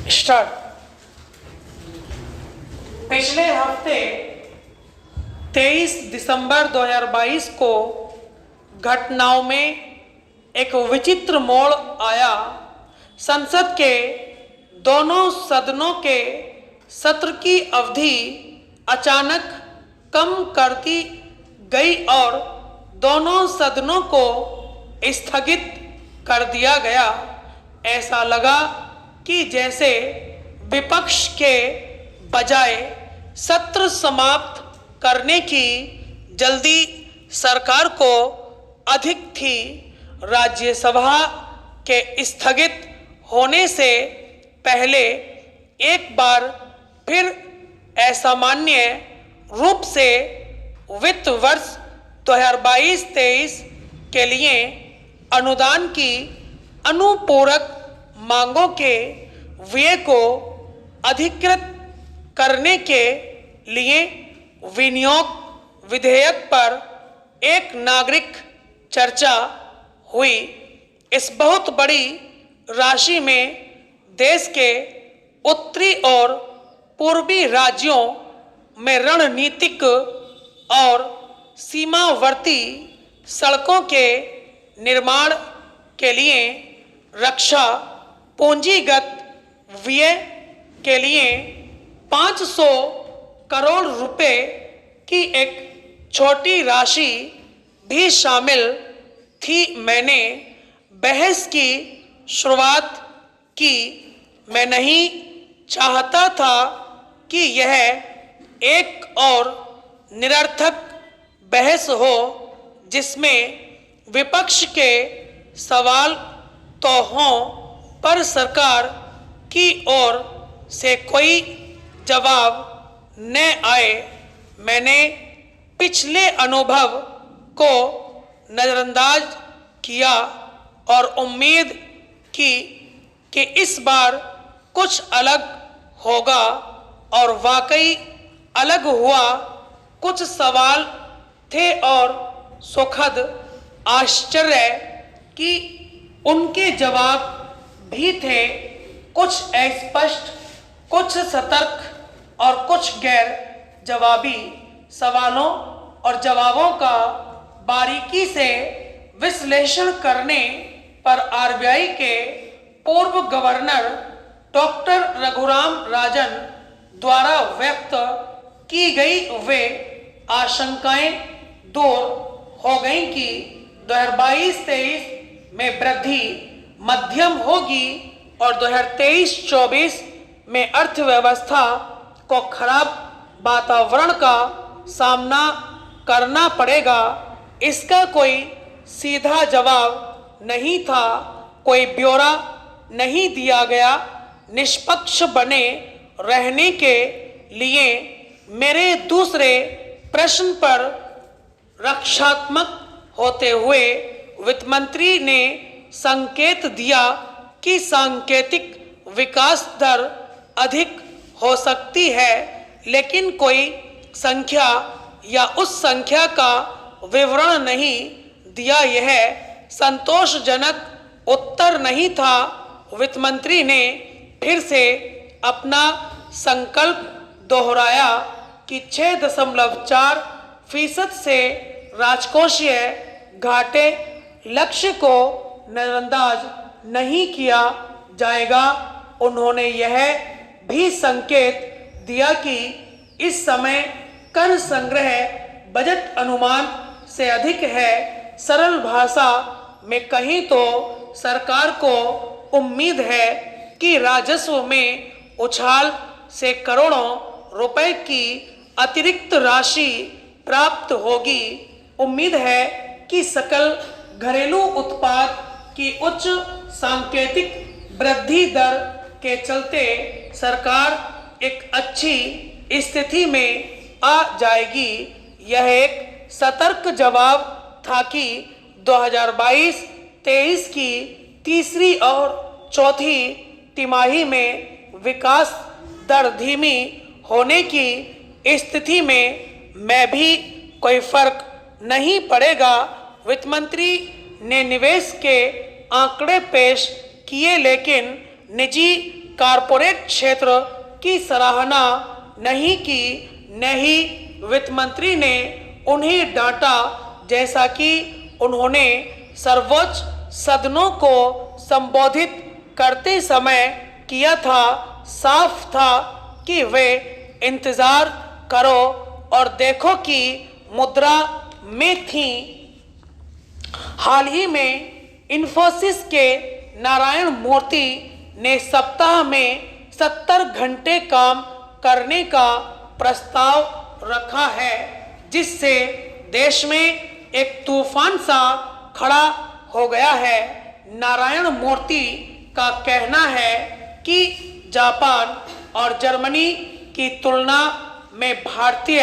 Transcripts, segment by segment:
Start. पिछले हफ्ते 23 दिसंबर 2022 को घटनाओं में एक विचित्र मोड़ आया। संसद के दोनों सदनों के सत्र की अवधि अचानक कम कर दी गई और दोनों सदनों को स्थगित कर दिया गया। ऐसा लगा कि जैसे विपक्ष के बजाय सत्र समाप्त करने की जल्दी सरकार को अधिक थी। राज्यसभा के स्थगित होने से पहले एक बार फिर असामान्य रूप से वित्त वर्ष 2022-23 के लिए अनुदान की अनुपूरक मांगों के व्यय को अधिकृत करने के लिए विनियोग विधेयक पर एक नागरिक चर्चा हुई। इस बहुत बड़ी राशि में देश के उत्तरी और पूर्वी राज्यों में रणनीतिक और सीमावर्ती सड़कों के निर्माण के लिए रक्षा पूंजीगत व्यय के लिए 500 करोड़ रुपए की एक छोटी राशि भी शामिल थी। मैंने बहस की शुरुआत की। मैं नहीं चाहता था कि यह एक और निरर्थक बहस हो जिसमें विपक्ष के सवाल तो हों पर सरकार की ओर से कोई जवाब न आए। मैंने पिछले अनुभव को नज़रअंदाज किया और उम्मीद की कि इस बार कुछ अलग होगा और वाकई अलग हुआ। कुछ सवाल थे और सुखद आश्चर्य कि उनके जवाब भी थे। कुछ अस्पष्ट, कुछ सतर्क और कुछ गैर जवाबी। सवालों और जवाबों का बारीकी से विश्लेषण करने पर आरबीआई के पूर्व गवर्नर डॉक्टर रघुराम राजन द्वारा व्यक्त की गई वे आशंकाएं दूर हो गई कि 2022-23 में वृद्धि मध्यम होगी और 2023-24 में अर्थव्यवस्था को खराब वातावरण का सामना करना पड़ेगा। इसका कोई सीधा जवाब नहीं था, कोई ब्यौरा नहीं दिया गया। निष्पक्ष बने रहने के लिए मेरे दूसरे प्रश्न पर रक्षात्मक होते हुए वित्त मंत्री ने संकेत दिया कि सांकेतिक विकास दर अधिक हो सकती है, लेकिन कोई संख्या या उस संख्या का विवरण नहीं दिया। यह संतोषजनक उत्तर नहीं था। वित्त मंत्री ने फिर से अपना संकल्प दोहराया कि 6.4% से राजकोषीय घाटे लक्ष्य को नजरअंदाज नहीं किया जाएगा। उन्होंने यह भी संकेत दिया कि इस समय कर संग्रह बजट अनुमान से अधिक है। सरल भाषा में कहीं तो सरकार को उम्मीद है कि राजस्व में उछाल से करोड़ों रुपए की अतिरिक्त राशि प्राप्त होगी। उम्मीद है कि सकल घरेलू उत्पाद की उच्च सांकेतिक वृद्धि दर के चलते सरकार एक अच्छी स्थिति में आ जाएगी। यह एक सतर्क जवाब था कि 2022-23 की तीसरी और चौथी तिमाही में विकास दर धीमी होने की स्थिति में मैं भी कोई फर्क नहीं पड़ेगा। वित्त मंत्री ने निवेश के आंकड़े पेश किए, लेकिन निजी कारपोरेट क्षेत्र की सराहना नहीं की, न ही वित्त मंत्री ने उन्हें डांटा, जैसा कि उन्होंने सर्वोच्च सदनों को संबोधित करते समय किया था। साफ था कि वे इंतजार करो और देखो की मुद्रा में थी। हाल ही में इन्फोसिस के नारायण मूर्ति ने सप्ताह में 70 घंटे काम करने का प्रस्ताव रखा है, जिससे देश में एक तूफान सा खड़ा हो गया है। नारायण मूर्ति का कहना है कि जापान और जर्मनी की तुलना में भारतीय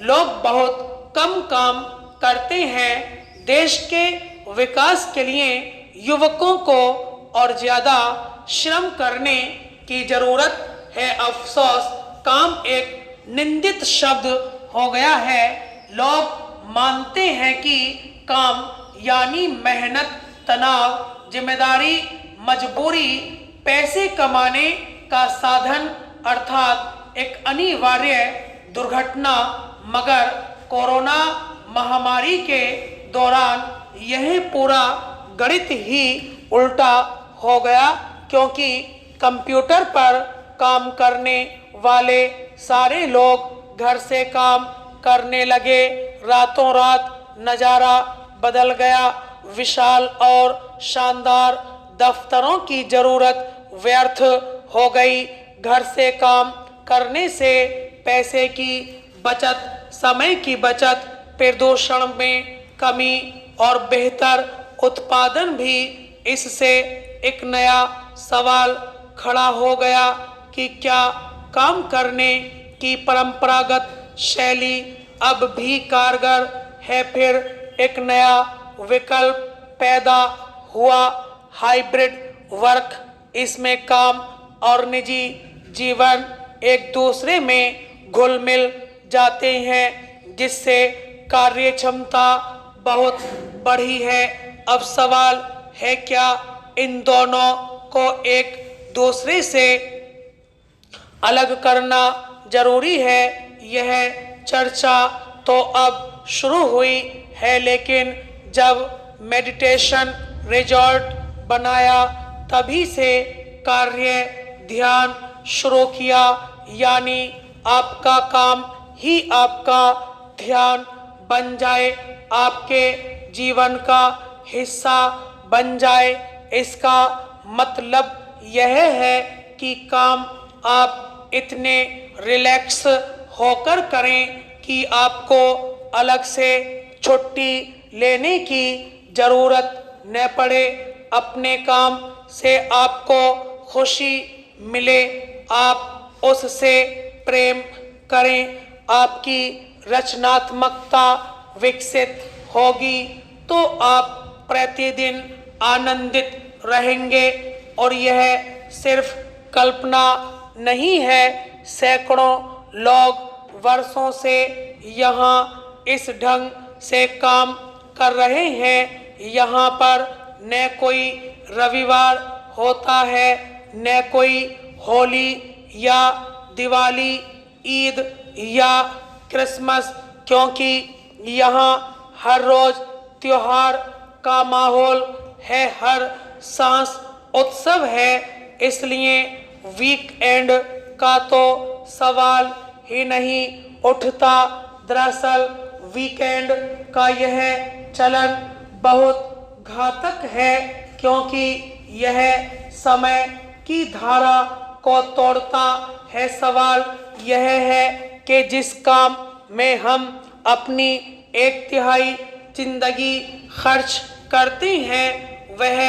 लोग बहुत कम काम करते हैं। देश के विकास के लिए युवकों को और ज़्यादा श्रम करने की ज़रूरत है। अफसोस, काम एक निंदित शब्द हो गया है। लोग मानते हैं कि काम यानी मेहनत, तनाव, जिम्मेदारी, मजबूरी, पैसे कमाने का साधन अर्थात एक अनिवार्य दुर्घटना। मगर कोरोना महामारी के दौरान यह पूरा गणित ही उल्टा हो गया, क्योंकि कंप्यूटर पर काम करने वाले सारे लोग घर से काम करने लगे। रातों रात नज़ारा बदल गया। विशाल और शानदार दफ्तरों की ज़रूरत व्यर्थ हो गई। घर से काम करने से पैसे की बचत, समय की बचत, प्रदूषण में कमी और बेहतर उत्पादन भी। इससे एक नया सवाल खड़ा हो गया कि क्या काम करने की परंपरागत शैली अब भी कारगर है। फिर एक नया विकल्प पैदा हुआ, हाइब्रिड वर्क। इसमें काम और निजी जीवन एक दूसरे में घुल मिल जाते हैं, जिससे कार्य क्षमता बहुत बढ़ी है। अब सवाल है, क्या इन दोनों को एक दूसरे से अलग करना जरूरी है? यह चर्चा तो अब शुरू हुई है, लेकिन जब मेडिटेशन रिजॉर्ट बनाया तभी से कार्य ध्यान शुरू किया, यानी आपका काम ही आपका ध्यान बन जाए, आपके जीवन का हिस्सा बन जाए। इसका मतलब यह है कि काम आप इतने रिलैक्स होकर करें कि आपको अलग से छुट्टी लेने की ज़रूरत न पड़े। अपने काम से आपको खुशी मिले, आप उससे प्रेम करें, आपकी रचनात्मकता विकसित होगी, तो आप प्रतिदिन आनंदित रहेंगे। और यह सिर्फ कल्पना नहीं है, सैकड़ों लोग वर्षों से यहाँ इस ढंग से काम कर रहे हैं। यहाँ पर न कोई रविवार होता है, न कोई होली या दिवाली, ईद या क्रिसमस, क्योंकि यहाँ हर रोज त्योहार का माहौल है, हर सांस उत्सव है। इसलिए वीकेंड का तो सवाल ही नहीं उठता। दरअसल वीकेंड का यह चलन बहुत घातक है, क्योंकि यह समय की धारा को तोड़ता है। सवाल यह है कि जिस काम में हम अपनी 1/3 जिंदगी खर्च करते हैं, वह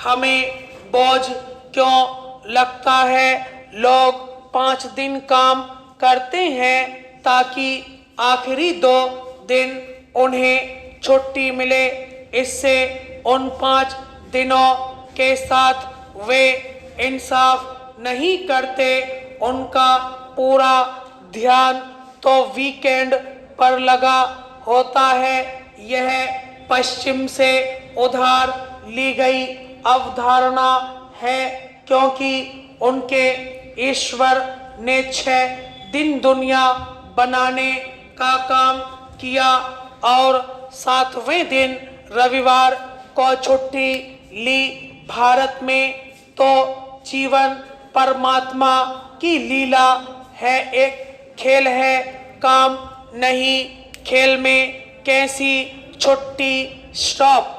हमें बोझ क्यों लगता है? लोग 5 दिन काम करते हैं ताकि आखिरी 2 दिन उन्हें छुट्टी मिले। इससे उन 5 दिनों के साथ वे इंसाफ नहीं करते। उनका पूरा ध्यान तो वीकेंड पर लगा होता है। यह पश्चिम से उधार ली गई अवधारणा है, क्योंकि उनके ईश्वर ने 6 दिन दुनिया बनाने का काम किया और 7वें दिन रविवार को छुट्टी ली। भारत में तो जीवन परमात्मा की लीला है, एक खेल है, काम नहीं। खेल में कैसी छुट्टी? स्टॉप।